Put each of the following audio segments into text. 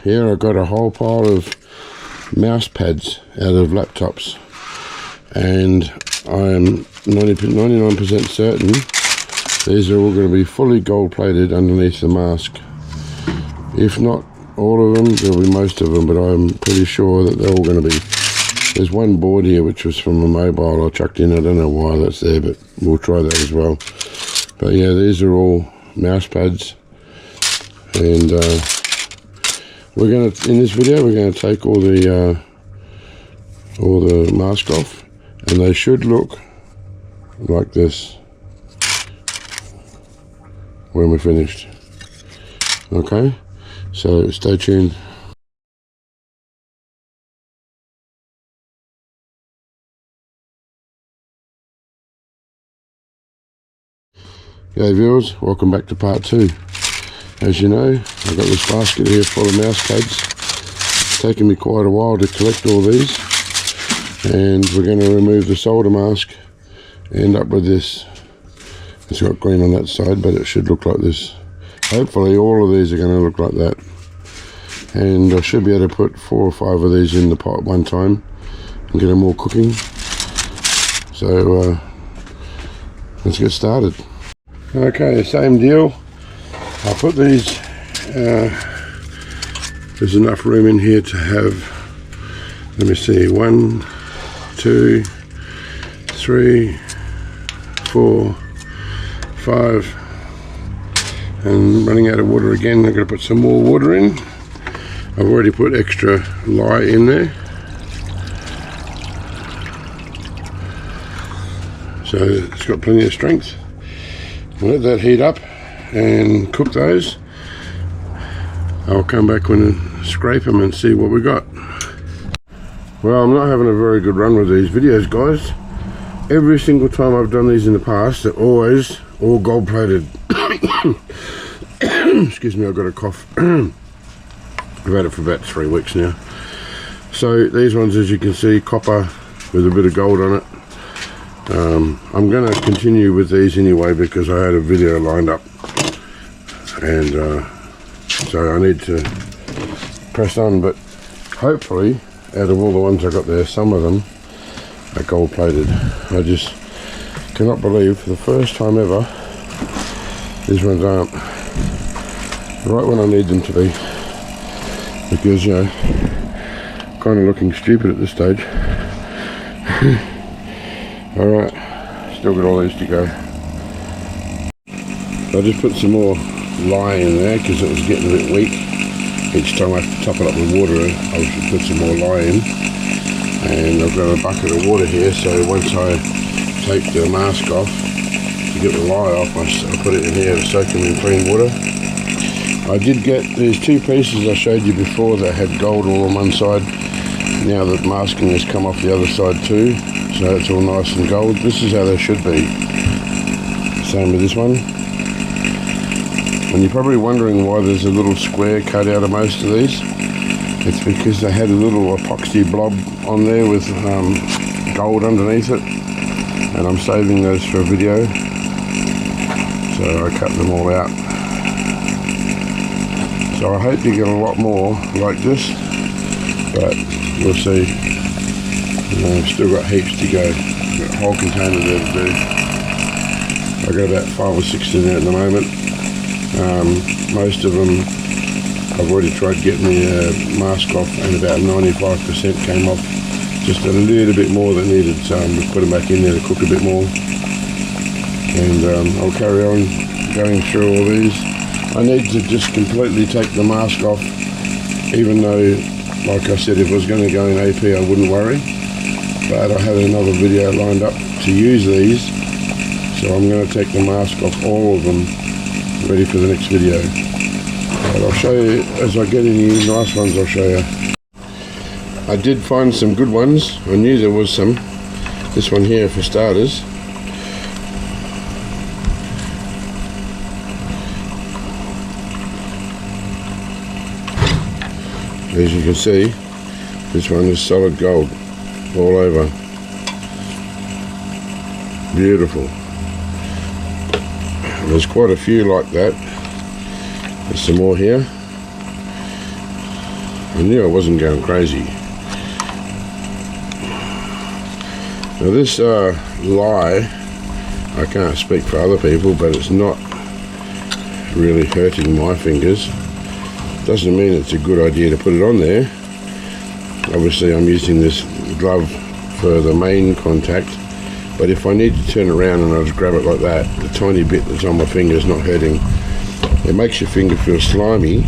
here I got a whole pile of mouse pads out of laptops, and I'm 99% certain these are all going to be fully gold plated underneath the mask. If not all of them, there'll be most of them, but I'm pretty sure that they're all going to be. There's one board here which was from a mobile I chucked in. I don't know why that's there, but we'll try that as well. But yeah, these are all mouse pads, and we're going to, in this video, we're going to take all the mask off, and they should look like this when we're finished. Okay, so stay tuned. G'day viewers, welcome back to part 2. As you know, I've got this basket here full of mouse pads. It's taken me quite a while to collect all these, and we're going to remove the solder mask, end up with this. It's got green on that side, but it should look like this. Hopefully all of these are going to look like that, and I should be able to put 4 or 5 of these in the pot one time and get them all cooking. So let's get started. Okay, same deal. I'll put these, there's enough room in here to have, let me see, 1, 2, 3, 4, 5, and running out of water again. I'm going to put some more water in. I've already put extra lye in there, so it's got plenty of strength. Let that heat up and cook those. I'll come back and scrape them and see what we got. Well, I'm not having a very good run with these videos, guys. Every single time I've done these in the past, they're always all gold plated. Excuse me, I've got a cough. I've had it for about 3 weeks now. So these ones, as you can see, copper with a bit of gold on it. I'm going to continue with these anyway because I had a video lined up, and so I need to press on, but hopefully out of all the ones I got there, some of them are gold plated. I just cannot believe for the first time ever these ones aren't right when I need them to be, because, you know, kind of looking stupid at this stage. Alright, still got all these to go. I just put some more lye in there because it was getting a bit weak. Each time I have to top it up with water, I should put some more lye in. And I've got a bucket of water here, so once I take the mask off to get the lye off, I put it in here to soak them in clean water. I did get these 2 pieces I showed you before that had gold all on one side. Now the masking has come off the other side too, so it's all nice and gold. This is how they should be. Same with this one. And you're probably wondering why there's a little square cut out of most of these. It's because they had a little epoxy blob on there with gold underneath it, and I'm saving those for a video, so I cut them all out. So I hope you get a lot more like this, but we'll see. I've still got heaps to go. I've got a whole container there to do. I've got about 5 or 6 in there at the moment. Most of them I've already tried getting the mask off, and about 95% came off. Just a little bit more that needed, so we put them back in there to cook a bit more. And I'll carry on going through all these. I need to just completely take the mask off, even though, like I said, if I was going to go in AP I wouldn't worry, but I had another video lined up to use these, so I'm going to take the mask off all of them, ready for the next video. But I'll show you as I get any nice ones. I'll show you. I did find some good ones. I knew there was some. This one here for starters. As you can see, this one is solid gold all over. Beautiful. There's quite a few like that. There's some more here. I knew I wasn't going crazy. Now this lye, I can't speak for other people, but it's not really hurting my fingers. Doesn't mean it's a good idea to put it on there. Obviously I'm using this glove for the main contact, but if I need to turn around and I just grab it like that, the tiny bit that's on my finger is not hurting. It makes your finger feel slimy,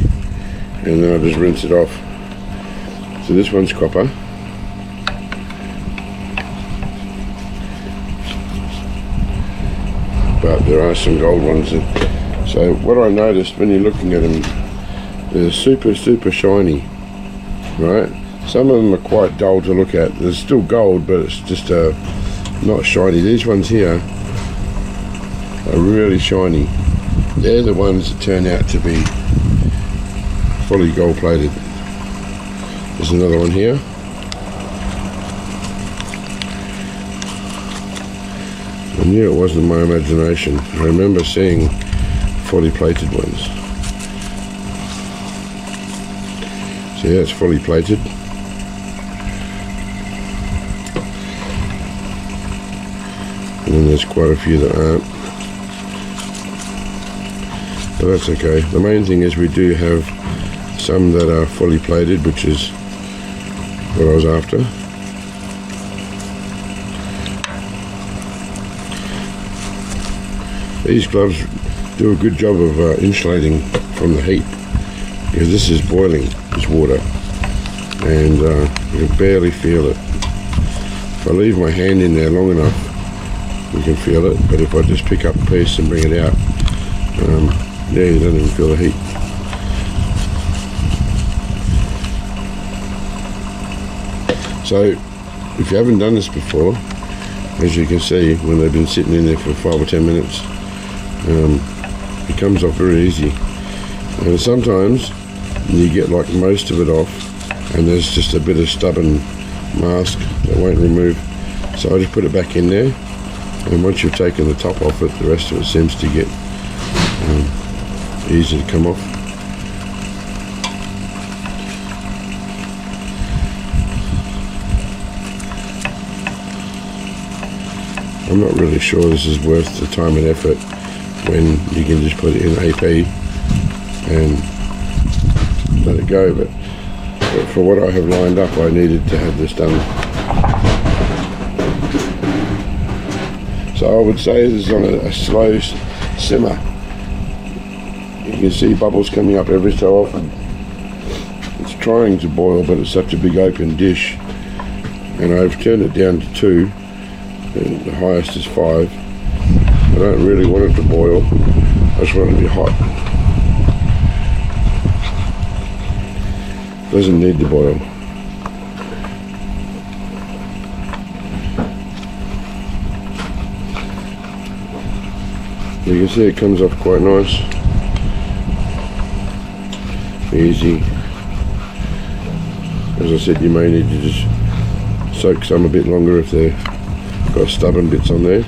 and then I just rinse it off. So this one's copper. But there are some gold ones. So what I noticed when you're looking at them, they're super shiny, right? Some of them are quite dull to look at. They're still gold, but it's just not shiny. These ones here are really shiny. They're the ones that turn out to be fully gold plated. There's another one here. I knew it wasn't my imagination. I remember seeing fully plated ones. So yeah, it's fully plated. And then there's quite a few that aren't. But that's okay. The main thing is we do have some that are fully plated, which is what I was after. These gloves do a good job of insulating from the heat, because this is boiling, this water, and you can barely feel it. If I leave my hand in there long enough, you can feel it, but if I just pick up a piece and bring it out, yeah, you don't even feel the heat. So if you haven't done this before, as you can see, when they've been sitting in there for 5 or 10 minutes, it comes off very easy. And sometimes you get like most of it off, and there's just a bit of stubborn mask that won't remove. So I just put it back in there, and once you've taken the top off it, the rest of it seems to get easy to come off. I'm not really sure this is worth the time and effort when you can just put it in AP and let it go, but for what I have lined up, I needed to have this done. So I would say this is on a slow simmer. You can see bubbles coming up every so often. It's trying to boil, but it's such a big open dish, and I've turned it down to 2. The highest is 5. I don't really want it to boil, I just want it to be hot. It doesn't need to boil. You can see it comes off quite nice. Easy. As I said, you may need to just soak some a bit longer if they're got stubborn bits on there.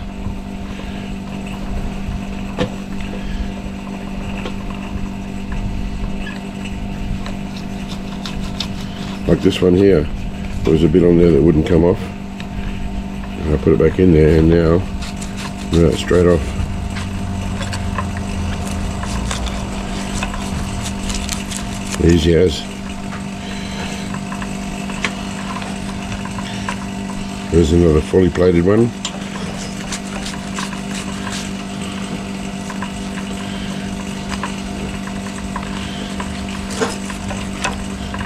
Like this one here, there was a bit on there that wouldn't come off, and I put it back in there, and now it's straight off. Easy as. There's another fully plated one.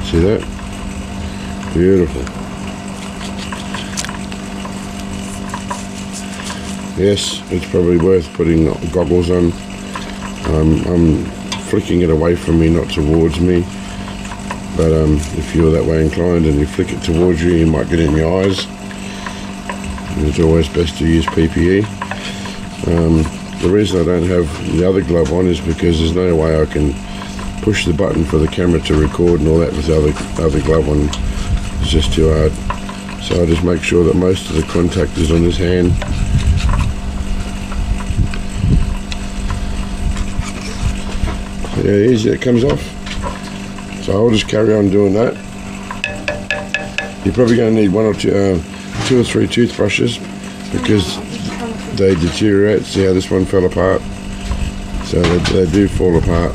See that? Beautiful. Yes, it's probably worth putting goggles on. I'm flicking it away from me, not towards me. But if you're that way inclined and you flick it towards you, you might get it in your eyes. It's always best to use PPE. The reason I don't have the other glove on is because there's no way I can push the button for the camera to record and all that with the other glove on. It's just too hard. So I just make sure that most of the contact is on this hand. Yeah, easy, it comes off. It's So I'll just carry on doing that. You're probably going to need two or three toothbrushes because they deteriorate. See how this one fell apart? So they do fall apart.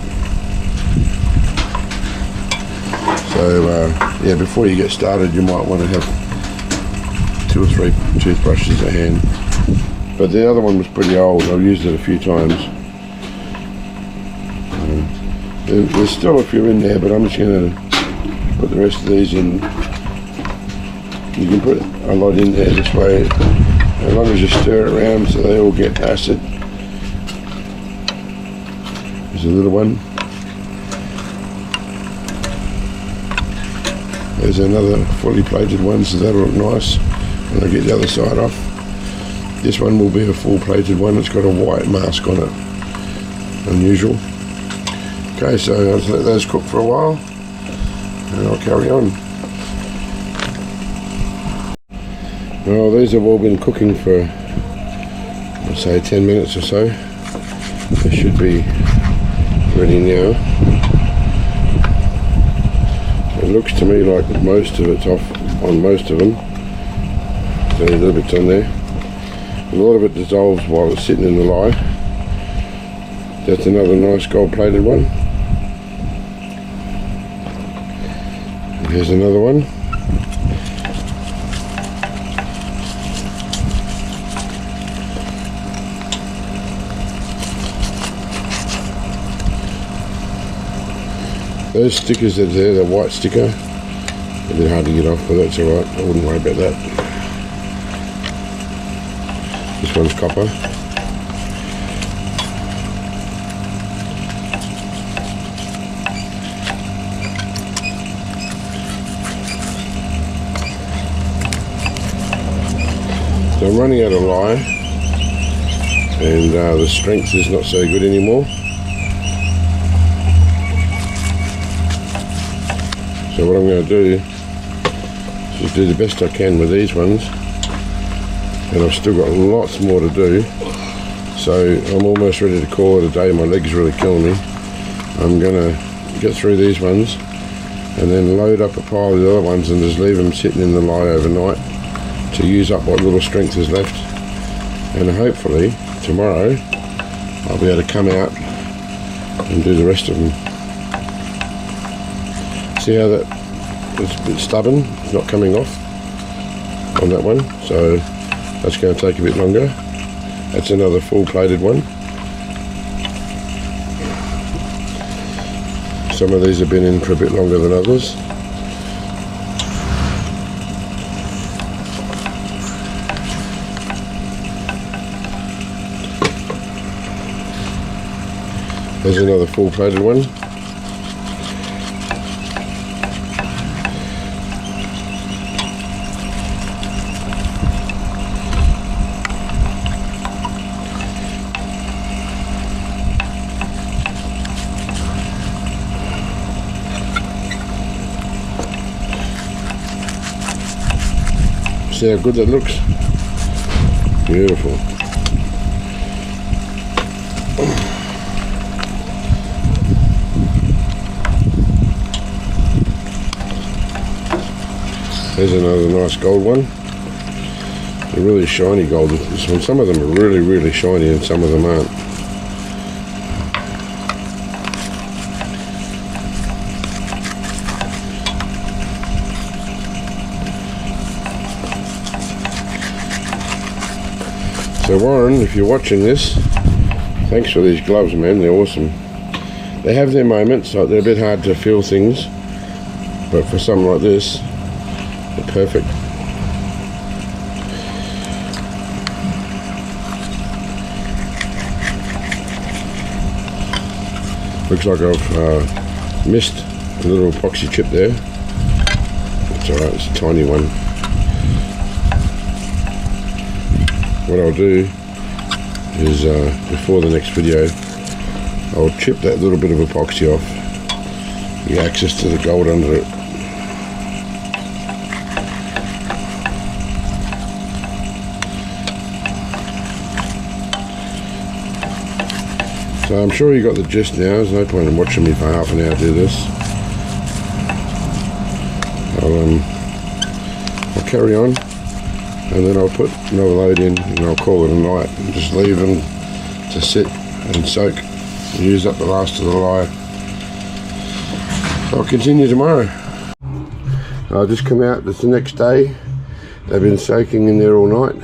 So yeah, before you get started, you might want to have 2 or 3 toothbrushes at hand. But the other one was pretty old. I've used it a few times. There's still a few in there, but I'm just going to put the rest of these in. You can put a lot in there this way, as long as you stir it around so they all get acid. There's a little one. There's another fully plated one, so that'll look nice when I get the other side off. This one will be a full plated one. It's got a white mask on it. Unusual. Okay, so I'll let those cook for a while and I'll carry on. Well, these have all been cooking for, I'd say, 10 minutes or so. They should be ready now. It looks to me like most of it's off on most of them. There's a little bit on there. A lot of it dissolves while it's sitting in the lye. That's another nice gold plated one. Here's another one. Those stickers that are there, the white sticker, a bit hard to get off, but that's alright. I wouldn't worry about that. This one's copper. So I'm running out of lye, and the strength is not so good anymore. So what I'm going to do is just do the best I can with these ones, and I've still got lots more to do. So I'm almost ready to call it a day. My leg's really killing me. I'm going to get through these ones and then load up a pile of the other ones and just leave them sitting in the lye overnight to use up what little strength is left, and hopefully tomorrow I'll be able to come out and do the rest of them. See how that it's a bit stubborn, it's not coming off on that one, so that's going to take a bit longer. That's another full plated one. Some of these have been in for a bit longer than others. There's another full plated one. See how good that looks? Beautiful. There's another nice gold one. A really shiny gold. This one. Some of them are really, really shiny and some of them aren't. So Warren, if you're watching this, thanks for these gloves, man. They're awesome. They have their moments, like they're a bit hard to feel things, but for something like this, they're perfect. Looks like I've missed a little epoxy chip there. It's alright, it's a tiny one. What I'll do is, before the next video, I'll chip that little bit of epoxy off, get access to the gold under it. So I'm sure you got the gist now. There's no point in watching me for half an hour do this. I'll carry on, and then I'll put another load in and I'll call it a night and just leave them to sit and soak and use up the last of the lye. I'll continue tomorrow. I'll just come out, it's the next day. They've been soaking in there all night.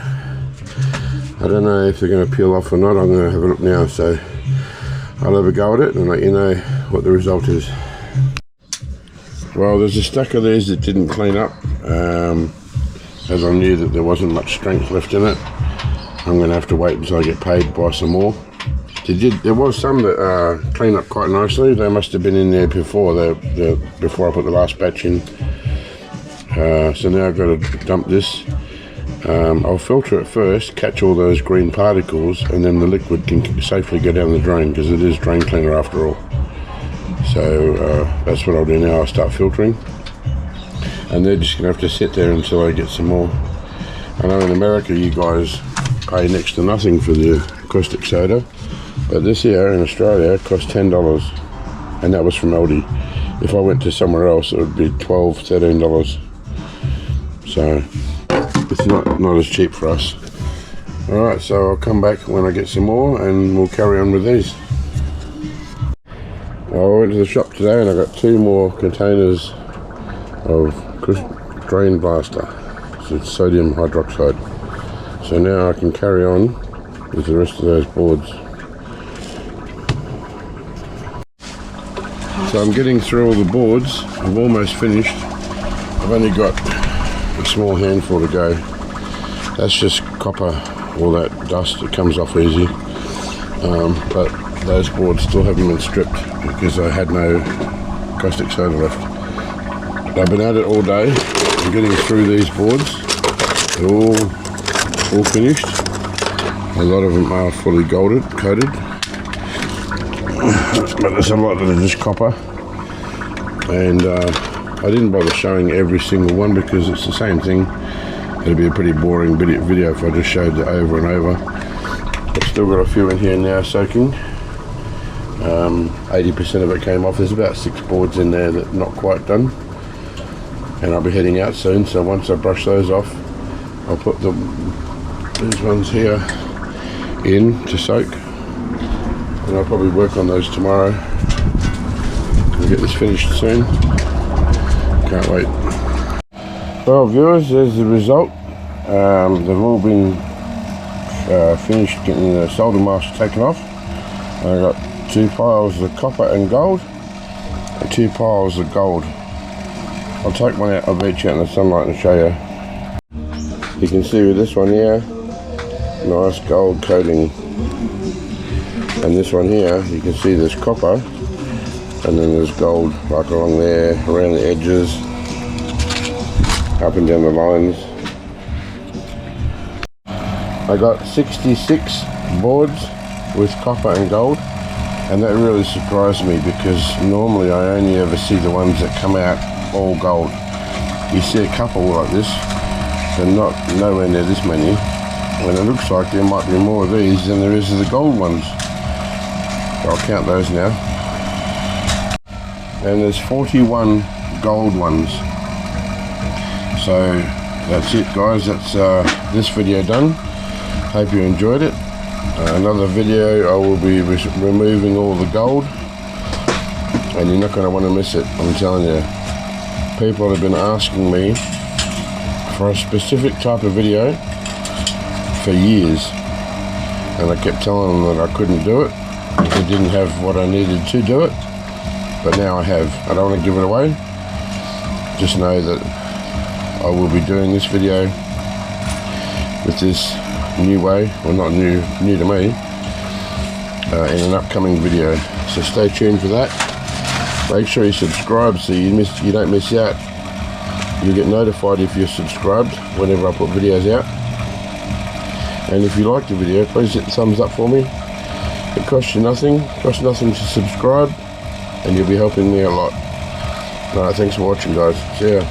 I don't know if they're going to peel off or not. I'm going to have a look now, so I'll have a go at it and let you know what the result is. Well, there's a stack of these that didn't clean up, as I knew that there wasn't much strength left in it. I'm going to have to wait until I get paid to buy some more. There was some that clean up quite nicely. They must have been in there before before I put the last batch in. So now I've got to dump this. I'll filter it first, catch all those green particles, and then the liquid can safely go down the drain, because it is drain cleaner after all. So that's what I'll do now. I'll start filtering, and they're just going to have to sit there until I get some more. I know in America you guys pay next to nothing for the caustic soda, but this here in Australia cost $10, and that was from Aldi. If I went to somewhere else it would be $12, $13. So it's not as cheap for us. Alright, so I'll come back when I get some more and we'll carry on with these. I went to the shop today and I got 2 more containers of drain blaster. So it's sodium hydroxide. So now I can carry on with the rest of those boards. So I'm getting through all the boards. I'm almost finished. I've only got a small handful to go. That's just copper, all that dust, it comes off easy. But those boards still haven't been stripped because I had no caustic soda left. I've been at it all day. I'm getting through these boards. They're all finished. A lot of them are fully coated. But there's a lot that are just copper. And I didn't bother showing every single one because it's the same thing. It'd be a pretty boring video if I just showed it over and over. I've still got a few in here now soaking. 80% of it came off. There's about 6 boards in there that are not quite done. And I'll be heading out soon, so once I brush those off, I'll put these ones here in to soak. And I'll probably work on those tomorrow and get this finished soon. Can't wait. Well viewers, there's the result. They've all been finished getting the solder mask taken off. I got 2 piles of copper and gold and 2 piles of gold. I'll take one out of each out in the sunlight and show you. You can see with this one here, nice gold coating. And this one here, you can see there's copper, and then there's gold right along there, around the edges, up and down the lines. I got 66 boards with copper and gold, and that really surprised me because normally I only ever see the ones that come out all gold. You see a couple like this, but nowhere near this many, and it looks like there might be more of these than there is of the gold ones. I'll count those now. And there's 41 gold ones. So that's it guys, that's this video done. Hope you enjoyed it. Another video I will be removing all the gold, and you're not going to want to miss it, I'm telling you. People have been asking me for a specific type of video for years, and I kept telling them that I couldn't do it. I didn't have what I needed to do it, but now I have. I don't want to give it away. Just know that I will be doing this video with this new way, well not new to me, in an upcoming video. So stay tuned for that. Make sure you subscribe so you don't miss out. You'll get notified if you're subscribed whenever I put videos out. And if you like the video, please hit the thumbs up for me. It costs you nothing. It costs nothing to subscribe, and you'll be helping me a lot. Alright, thanks for watching guys. See ya.